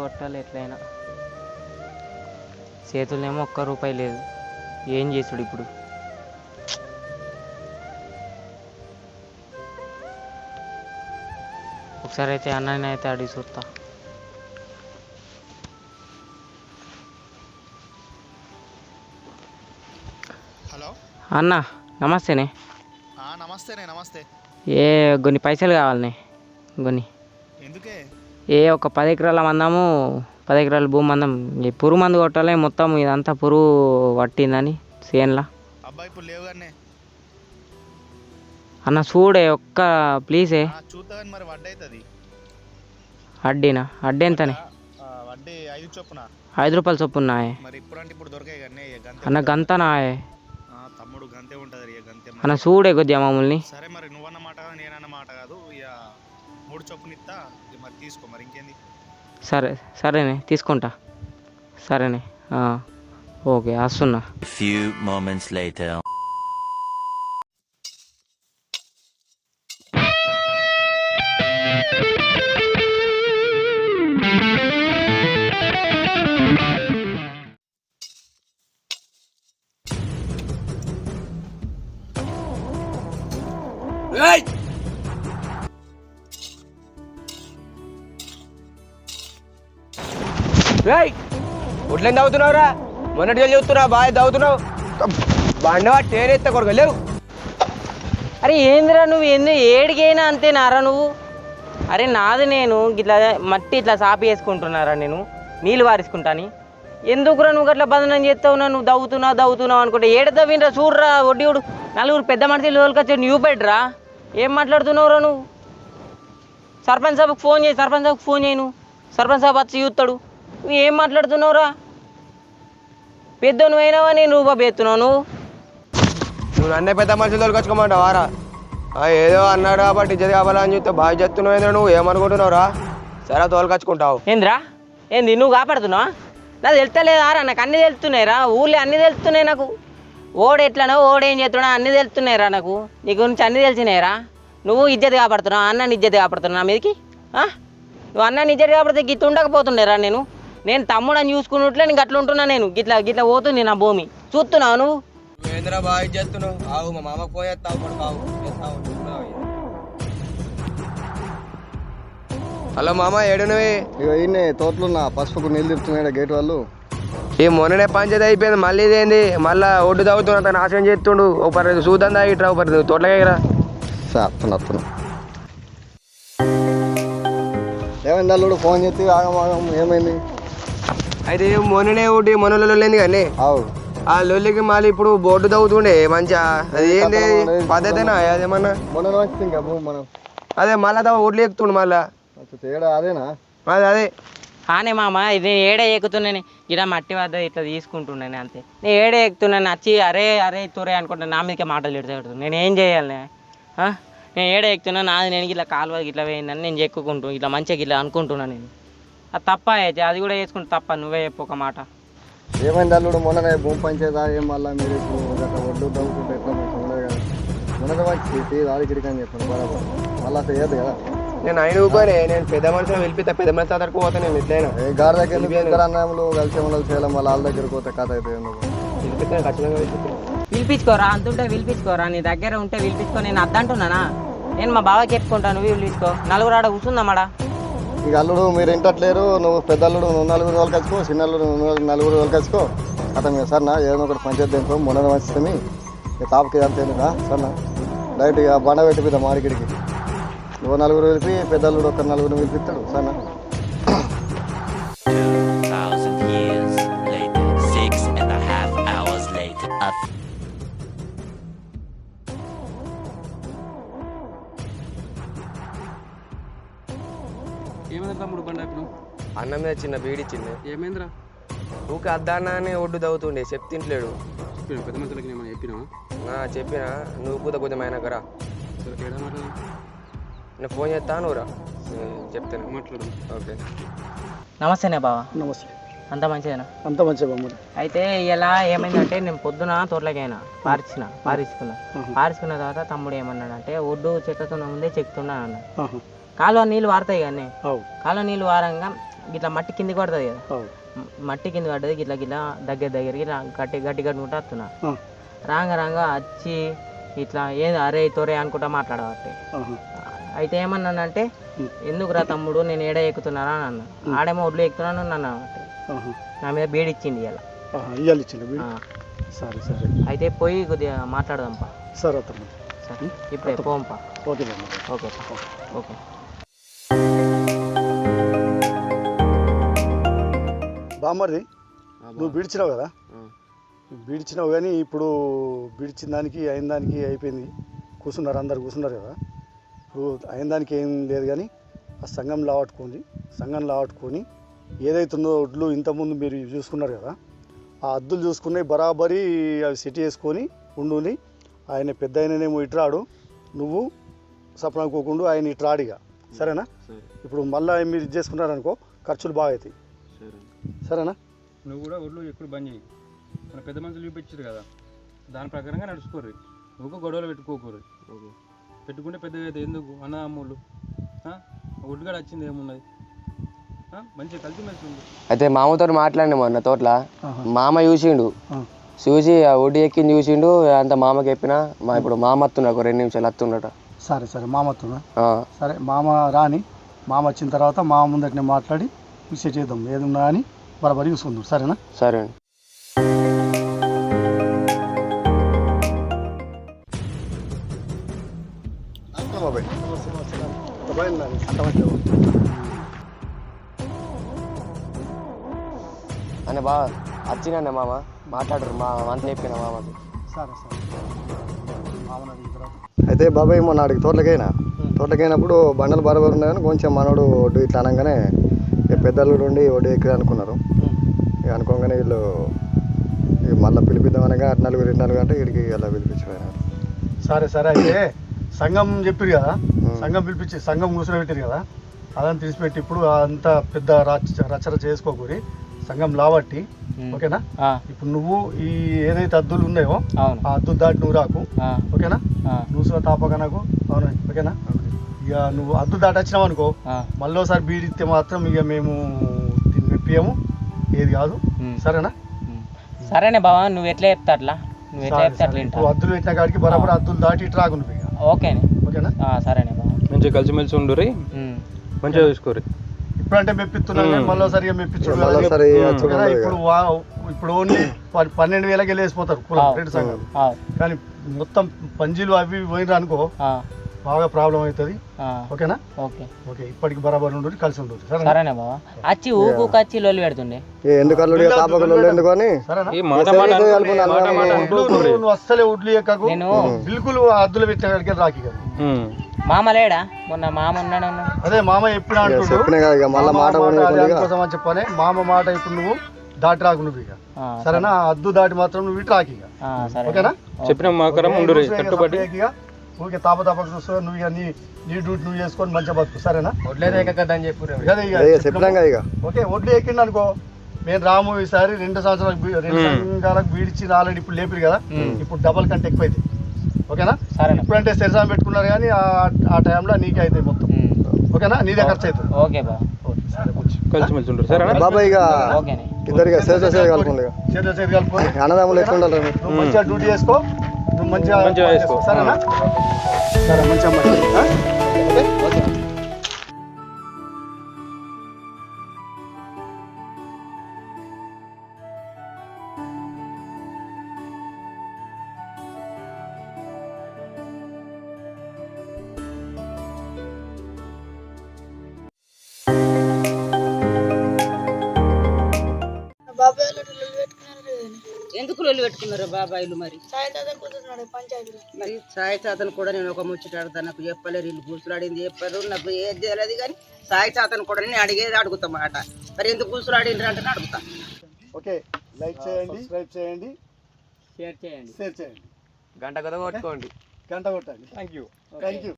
కొట్టాలి ఎట్లయినా. చేతుల్నేమో ₹1 లేదు. ఏం చేసుడు ఇప్పుడు? ఒకసారి అయితే అన్నని అయితే అడిగి చూస్తా. హలో అన్న నమస్తేనే. నమస్తేనే. నమస్తే. కొన్ని పైసలు కావాలనే. కొన్ని ఎందుకే? ఒక 10 ఎకరాల మందము, 10 ఎకరాల భూమి మందం ఈ పురుగు మందు కొట్టాలి. మొత్తం ఇదంతా పురుగు పట్టిందని చేనులా. అబ్బాయి ఇప్పుడు లేవు కానీ అన్న చూడే ఒక్క ప్లీజే. చూద్దామని. మరి వడ్డీ అవుతుంది. అడ్డీనా? అడ్డీ ఎంతనే? వడ్డీ 5 చొప్పున. ₹5 చొప్పున. మరి ఇప్పుడంటే ఇప్పుడు దొరకాయి కానీ అన్న గంతనా? తమ్ముడు గంతే ఉంటుంది. గంతే అన్న చూడే కొద్దిగా మమ్మల్ని. సరే మరి నువ్వన్న మాట కాదు నేనన్న మాట కాదు. ఇక 3 చొప్పున ఇస్తా. మరి తీసుకో. మరి ఇంకేంది? సరేనే తీసుకుంటా. సరేనే. ఓకే వస్తున్నా. Few moments later. ఒట్లేం తాగుతున్నావురా? మొన్నటి చెప్తున్నావు బాగా తాగుతున్నావు. బండవా టేరెత్త కొడుకు లేవు. అరే ఏందిరా నువ్వు? ఏడికైనా అంతేనారా నువ్వు? అరే నాది నేను ఇట్లా మట్టి ఇట్లా సాపి వేసుకుంటున్నారా నేను నీళ్ళు వారించుకుంటాని. ఎందుకురా నువ్వు అట్లా బంధనం చేస్తావు? నువ్వు దవ్వుతున్నావు అనుకుంటే ఏడ దవ్వినరా చూడరా. ఒడ్డివుడు 4 పెద్ద మనుషులు లోపలికొచ్చి న్యూ బెడ్రా. ఏం మాట్లాడుతున్నావురా నువ్వు? సర్పంచ్ సాబ్కి ఫోన్ చేయి. నువ్వు సర్పంచ్ సాబ్ వచ్చి చూస్తాడు. నువ్వు ఏం మాట్లాడుతున్నావురా? పెద్ద నువ్వైనావా నేను రూపాయి ఎత్తున్నావు నువ్వు నన్నే పెద్ద మనుషులు తోలుకొచ్చుకోమంటావు వారా? ఏదో అన్నాడు కాబట్టి ఇజ్జత్ కావాలని చూస్తే బాగా చెప్తున్నావు. నువ్వు ఏమనుకుంటున్నావురా? సరే తోలుకొచ్చుకుంటావు. ఏంది నువ్వు కాపాడుతున్నావా? నాకు తెలుస్తలేదారా? నాకు అన్నీ తెలుస్తున్నాయిరా. ఊళ్ళో అన్నీ తెలుస్తున్నాయి నాకు. ఓడెట్లనో ఓడేం చేస్తున్నావు అన్నీ తెలుస్తున్నాయిరా నాకు. నీ గురించి అన్నీ తెలిసినాయిరా. నువ్వు ఇజ్జత్ కాపాడుతున్నావు, అన్నని ఇజ్జత్ కాపాడుతున్నావు నా మీదకి. నువ్వు అన్నని ఇజ్జత్ కాపాడితే గిట్ల ఉండకపోతుండేరా. నేను తమ్ముడని చూసుకున్నట్లే నీకు అట్లా ఉంటున్నా. నేను గిట్లా పోతుంది నా భూమి. చూస్తున్నావు నువ్వు? ఏంద్రా బాగా ఇచ్చేస్తున్నావు? ఆవు మా మామకు పోయి హలో మామ ఏడునవి? ఇక ఈయనే తోటలున్నా పసుపుకు నీళ్ళు తిప్పుతున్నాయి గేట్ వాళ్ళు. ఈ మొన్ననే పంచాయతీ అయిపోయింది. మళ్ళీ ఇదేంది? మళ్ళా ఒడ్డు తాగుతున్నా నాశనం చేస్తుండు. ఒక పరి చూద్దాం తాగిట్రా. ఒక పరి తోటగా వస్తున్నా. ఏమైంది అల్లుడు? ఫోన్ చేస్తే ఆగమాగం ఏమైంది? అయితే మొన్ననే ఒకటి మొన్నలో లేని కానీ ఆ లొల్లికి మళ్ళీ ఇప్పుడు బోర్డు తవ్వుతుండే మంచిగా. అది ఏంది పద్ధతేనా? అదేమన్నా మొన్న ఇంకా మనం అదే మళ్ళా ఒడ్లు ఎక్కుతుండు మళ్ళా. అదేనా? అదే ఆనే మామ. ఇది ఏడ ఎక్కుతున్నాను ఇలా మట్టి వద్ద ఇట్లా తీసుకుంటున్నాను అంతే. నేను ఏడ ఎక్కుతున్నాను వచ్చి అరే తురే అనుకుంటాను. నా మీదకే మాటలు పెడుతున్నాను. నేను ఏం చేయాలి? నేను ఏడ ఎక్కుతున్నా నాది నేను ఇట్లా కాలువ ఇట్లా వేయిందని నేను చెక్కుకుంటూ ఇట్లా మంచిగా ఇట్లా అనుకుంటున్నాను. నేను అది తప్ప అయితే అది కూడా వేసుకుంటే తప్ప. నువ్వే చెప్పు ఒక మాట. ఏమైంది అల్లుడు? మొన్ననే భూమి పంచాయతీ ఏం మళ్ళీ మీరు ఇప్పుడు ఒడ్డు తవ్వుకుంటే ఎట్లా మంచిగా ఉండదు కదా. మొన్నటి వచ్చి రాడికిడికి అని చెప్పాను బరాబర్. మళ్ళీ అసలు ఏది కదా. నేను ఆయన ఊకోనే నేను పెద్ద మనుషులు వెళ్ళిపోతా. పెద్ద మనిషి దగ్గరకు పోతా. నేను ఎట్లయినా గారి దగ్గర అన్నములు కలిసి ఉండదు చేయడం వల్ల వాళ్ళ దగ్గరికి పోతే కథ అయితే వెళ్ళిపోతాను. ఖచ్చితంగా పిలిపించుకోరా. అంతుంటే పిలిపించుకోరా. నీ దగ్గర ఉంటే పిలిపించుకో. నేను అద్దంటున్నానా? నేను మా బావకి చెప్పుకుంటాను. నువ్వు పిలిపించుకో. నలుగురు ఆడ కూర్చుందామాడ. ఇక అల్లుడు మీరు ఇంటట్లేరు. నువ్వు పెద్ద అల్లుడు నువ్వు 4 రోజులు కచ్చుకో. చిన్న అల్లుడు నువ్వు 4 రోజులు కచ్చుకో. అతను మీరు సరేనా ఏదో ఒకటి పంచాయతీ దేంట్లో మొన్న మంచిస్తామి. ఇక తాపకి అంతేనా సరేనా? డైరెక్ట్ ఇక బండ పెట్టిపోతాం మాడికిడికి. నువ్వు 4 పిలిపి పెద్ద అల్లుడు ఒక 4 పిలిపిస్తాడు సరేనా? 2000 years later, 6.5 hours later. ఏమైంది తమ్ముడు? బండి ఆపినావు? అన్నం మీద చిన్న బీడిచ్చింది. ఏమైందిరా? ఊకే అద్దానా అని ఒడ్డు తవ్వుతుండే చెప్తింట్లేడు. చెప్పినా పెద్ద మనుషులకి ఏమైనా చెప్పినావా? చెప్పినా నువ్వు పూత కొంచెం అయినా కదా. సరే తేడా మాట్లాడు. నేను ఫోన్ చేస్తాను రా చెప్తాను. మాట్లాడు. ఓకే. నమస్తేనే బావా. నమస్తే. అంత మంచిదేనా? అంత మంచిగా బాగుంది. అయితే ఇలా ఏమైందంటే నేను పొద్దున తోటలకైనా పారించుకున్న తర్వాత తమ్ముడు ఏమన్నాడంటే ఒడ్డు చెక్కతున్న ముందే చెక్కుతున్నా అన్న. కాలువ నీళ్ళు వారుతాయి కానీ కాలువ నీళ్ళు వారంగా ఇట్లా మట్టి కిందికి పడుతుంది కదా, మట్టి కింద పడ్డది గిట్లా గిట్లా దగ్గరికి గట్టి కట్టుకుంటా వస్తున్నా. రాంగా వచ్చి ఇట్లా ఏది అరే తోరే అనుకుంటా మాట్లాడబట్టి అయితే ఏమన్నానంటే ఎందుకురా తమ్ముడు నేను ఏడ ఎక్కుతున్నారా అని అన్న. ఆడేమో ఒడ్లు ఎక్కుతున్నాను నన్ను అన్నట్టు నా మీద బీడి ఇచ్చింది ఇలా. సరే సరే అయితే పోయి కొద్దిగా మాట్లాడదాంపా. సరే తమ్ముడు. సరే ఇప్పుడే పోంపా. Okay okay okay. బామ్మర్ది నువ్వు బీడిచినావు కదా, బీడిచినావు కానీ ఇప్పుడు బీడిచిన దానికి అయిన దానికి అయిపోయింది. కూర్చున్నారు, అందరు కూర్చున్నారు కదా. ఇప్పుడు అయిన దానికి ఏం లేదు కానీ ఆ సంఘం లావట్టుకొని ఏదైతుందో ఒడ్లు ఇంతకుముందు మీరు చూసుకున్నారు కదా, ఆ అద్దులు చూసుకుని బరాబరి అవి సెట్ చేసుకొని ఉండుని. ఆయన పెద్ద ఆయననేమో ఇట్రాడు, నువ్వు సపనకోకుండా ఆయన ఇట్రాడిగా, సరేనా? ఇప్పుడు మళ్ళీ మీరు ఇది చేసుకున్నారనుకో ఖర్చులు బాగా అవుతాయి, సరేనా? నువ్వు కూడా ఒళ్ళు ఎక్కువ బంద్ చేయి. మన పెద్ద మనుషులు చూపించారు కదా, దాని ప్రకారంగా నడుచుకోరు. నువ్వు గొడవలు పెట్టుకోకూరు. పెట్టుకుంటే పెద్దగా అయితే ఎందుకు అన్నదమ్ముళ్ళు ఒడ్డుగాడ వచ్చింది ఏమున్నది, మంచిగా కలిసి మెలిసి ఉంది. అయితే మామతో మాట్లాడినా మొన్న తోటల, మామ చూసి ఆ ఒడ్డు ఎక్కింది చూసిండు. అంత మామకి చెప్పినా ఇప్పుడు మామ వస్తున్నా, ఒక 2 నిమిషాలు వస్తుండట. సరే మామ వస్తున్నా. సరే మామ రాని, మామ వచ్చిన తర్వాత మామ ముందటనే మాట్లాడి విషయం చేద్దాం, ఏది ఉన్నా అని బరాబరి చూసుకుందాం, సరేనా? సరే అండి. అనే బాగా వచ్చిందండి మామ, మాట్లాడరు మా అంత చెప్పిన మామకి. సరే మామని అడిగిన తర్వాత అయితే బాబాయ్ మొన్న ఆడికి తోటలకైనప్పుడు బండలు బరాబర్ ఉన్నాయని కొంచెం మనోడు ఒడ్డు ఇట్లా అనగానే పెద్దలు ఉండి ఒడ్డు ఎక్కి అనుకున్నారు. ఇక అనుకోగానే వీళ్ళు మళ్ళీ పిలిపిద్దామనగా 4 అంటే వీడికి అలా పిలిపించిపోయినారు. సరే అయితే సంఘం చెప్పారు కదా, సంఘం పిలిపించి సంఘం కూర్చొని పెట్టారు కదా, అదని తీసిపెట్టి ఇప్పుడు అంత పెద్ద రచన చేసుకోకూరి సంఘం లావట్టి, ఓకేనా? ఇప్పుడు నువ్వు ఈ ఏదైతే అద్దులు ఉన్నాయో ఆ అద్దులు దాటి నువ్వు రాకు, ఓకేనా? నువ్వు తాపక నాకు, అవును, ఓకేనా? ఇక నువ్వు అద్దు దాటి వచ్చినావు అనుకో, మళ్ళీ ఒకసారి బీడిస్తే మాత్రం ఇక మేము దీన్ని మెప్పియము, ఏది కాదు, సరేనా? సరేనే బావా, నువ్వు ఎట్లా చెప్తా అట్లా, అద్దులు పెట్టిన కాడికి బరాబర్ అద్దులు దాటి ఇటు రాకు నువ్వు. ఓకేనా? సరేనే బావా, మంచిగా కలిసిమెలిసి ఉండుర్రి, మంచిగా చూసుకోరు. ఇప్పుడంటే మెప్పిస్తున్నాను కానీ మళ్ళీ సరిగా మెప్పించు. ఇప్పుడు ఓన్లీ 12,000కి వెళ్ళేసిపోతారు కులం 2 సంఘాలు, కానీ మొత్తం పంజీలు అవి పోయిన అనుకో బాగా ప్రాబ్లం అవుతుంది, ఓకేనా? ఓకే ఇప్పటికి బరాబర్ ఉండు, కలిసి ఉండు, సరేనా బావా? అచ్చి ఊకచ్చి లొల్లి పెడుతుండే నువ్వు అస్సలే ఉడ్లు ఎక్కకు, బిల్కుల్ అద్దులు పెట్టిన కాడికి రాకి కదా. మామ లేడా? మొన్న మామ ఉన్నాడు. అదే మామ ఎప్పుడు కోసం అని చెప్పనే మామ మాట ఇప్పుడు నువ్వు దాటి రాకు నువ్వు ఇక, సరేనా? అద్దు దాటి మాత్రం నువ్వు ఇటు రాకి, ఓకేనా? చెప్పిన ఊరికే తాపకు చూస్తావు నువ్వు, ఇక నీ డ్యూటీ నువ్వు చేసుకొని మంచిగా బతుకు, సరేనా? ఓకే ఒడ్లు ఎక్కిండి అనుకో, మేము రాము ఈసారి 2 సంఘాలకు బీడిచ్చి ఆల్రెడీ ఇప్పుడు లేపిరు కదా, ఇప్పుడు డబల్ కంటే ఎక్కువ అవుతాయి, ఓకేనా? ఇప్పుడంటే సెరసాం పెట్టుకున్నారు కానీ ఆ టైంలో నీకే అవుతాయి మొత్తం, ఓకేనా? నీదే ఖర్చు అవుతుంది. ఓకే బా, కలిసిమెలిసి ఉండరు, సరేనా? బాబాయ్ ఇక ఇద్దరికి కలుపుకొని అన్నదమ్ములు ఎట్లా ఉండాలి, నువ్వు మంచిగా డ్యూటీ చేసుకో, నువ్వు మంచిగా చేసుకో, సరేనా? సరే మంచిగా ఓకే. ఎందుకు లొల్లి పెట్టుకున్నారు బాబాయిలు? మరి మరి సాయి తాతను కూడా నేను ఒక ముచ్చటాడతా, నాకు చెప్పలేరు, వీళ్ళు కూసులాడింది చెప్పారు, నాకు ఏది తెలియదు కానీ సాయి తాతను కూడా నేను అడిగేది అడుగుతా మాట. మరి ఎందుకు కూసులాడిండ్రు అంటే అడుగుతా. ఓకే లైక్ చేయండి, సబ్స్క్రైబ్ చేయండి, షేర్ చేయండి, షేర్ చేయండి, గంట కొట్టుకోండి. Thank you.